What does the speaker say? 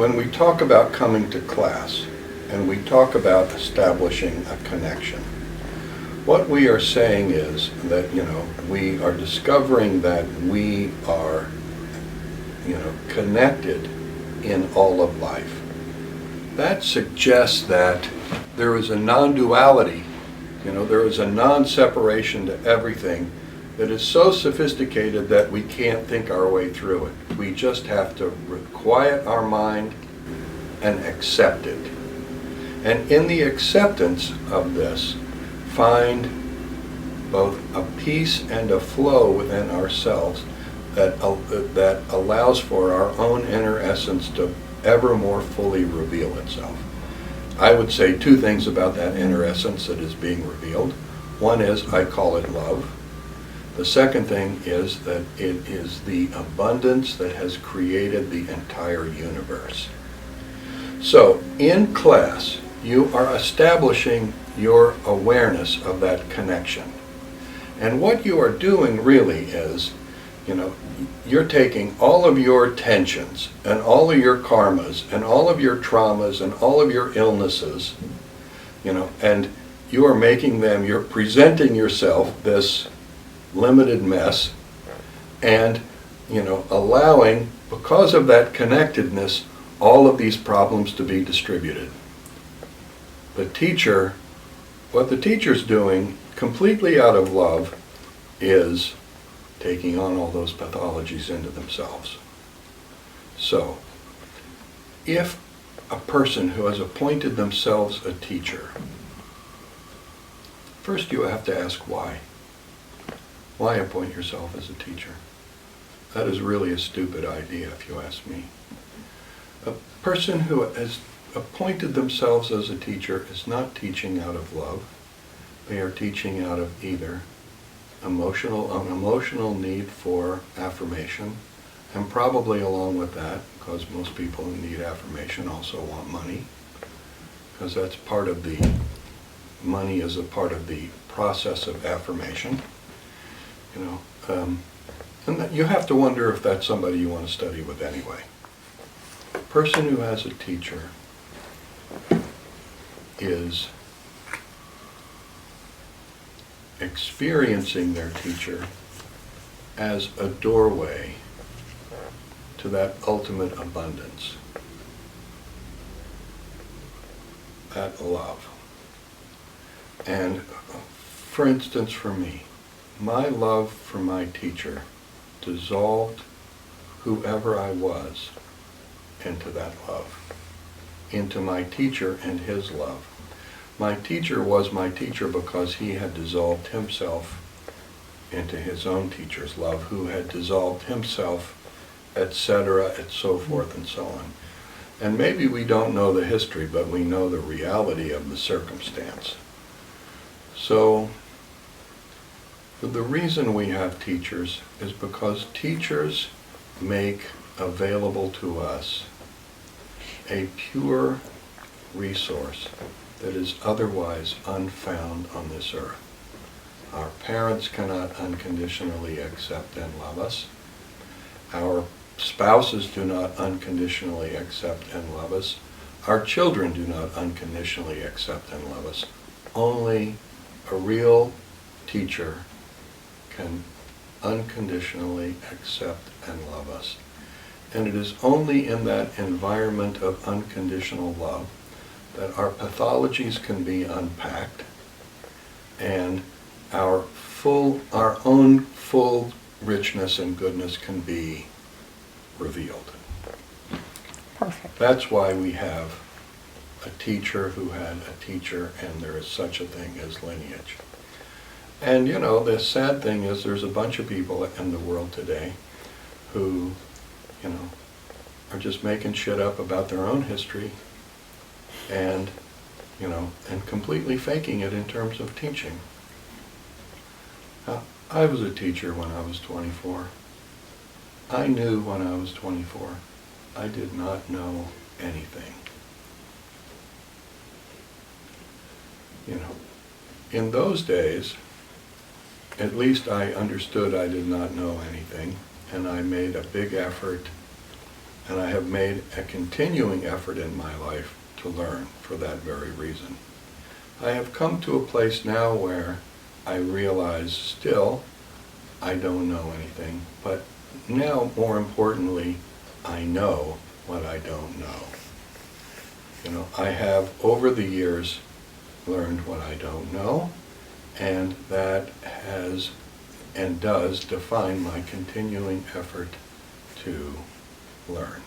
when we talk about coming to class and we talk about establishing a connection, what we are saying is that, we are discovering that we are, connected in all of life. That suggests that there is a non-duality, there is a non-separation to everything that is so sophisticated that we can't think our way through it. We just have to quiet our mind and accept it. And in the acceptance of this, find both a peace and a flow within ourselves that allows for our own inner essence to ever more fully reveal itself. I would say two things about that inner essence that is being revealed. One is, I call it love. The second thing is that it is the abundance that has created the entire universe. So, in class, you are establishing your awareness of that connection. And what you are doing really is, you're taking all of your tensions and all of your karmas and all of your traumas and all of your illnesses, and you are making them, you're presenting yourself this limited mess, and allowing, because of that connectedness, all of these problems to be distributed. What the teacher's doing completely out of love is taking on all those pathologies into themselves. So, if a person who has appointed themselves a teacher, first you have to ask why. Why appoint yourself as a teacher? That is really a stupid idea, if you ask me. A person who has appointed themselves as a teacher is not teaching out of love. They are teaching out of either an emotional need for affirmation, and probably along with that, because most people who need affirmation also want money, because that's part of money is a part of the process of affirmation. And that you have to wonder if that's somebody you want to study with anyway. A person who has a teacher is experiencing their teacher as a doorway to that ultimate abundance, that love. And for instance, for me, my love for my teacher dissolved whoever I was into that love, into my teacher and his love. My teacher was my teacher because he had dissolved himself into his own teacher's love, who had dissolved himself, etc., and so forth and so on. And maybe we don't know the history, but we know the reality of the circumstance. So, the reason we have teachers is because teachers make available to us a pure resource that is otherwise unfound on this earth. Our parents cannot unconditionally accept and love us. Our spouses do not unconditionally accept and love us. Our children do not unconditionally accept and love us. Only a real teacher can unconditionally accept and love us. And it is only in that environment of unconditional love that our pathologies can be unpacked and our own full richness and goodness can be revealed. Perfect. That's why we have a teacher who had a teacher, and there is such a thing as lineage. And the sad thing is there's a bunch of people in the world today who, are just making shit up about their own history and, and completely faking it in terms of teaching. I was a teacher when I was 24. I knew when I was 24. I did not know anything. In those days, at least I understood I did not know anything, and I made a big effort And I have made a continuing effort in my life to learn for that very reason. I have come to a place now where I realize still I don't know anything, but now more importantly, I know what I don't know. You know, I have over the years learned what I don't know, and that has and does define my continuing effort to learn.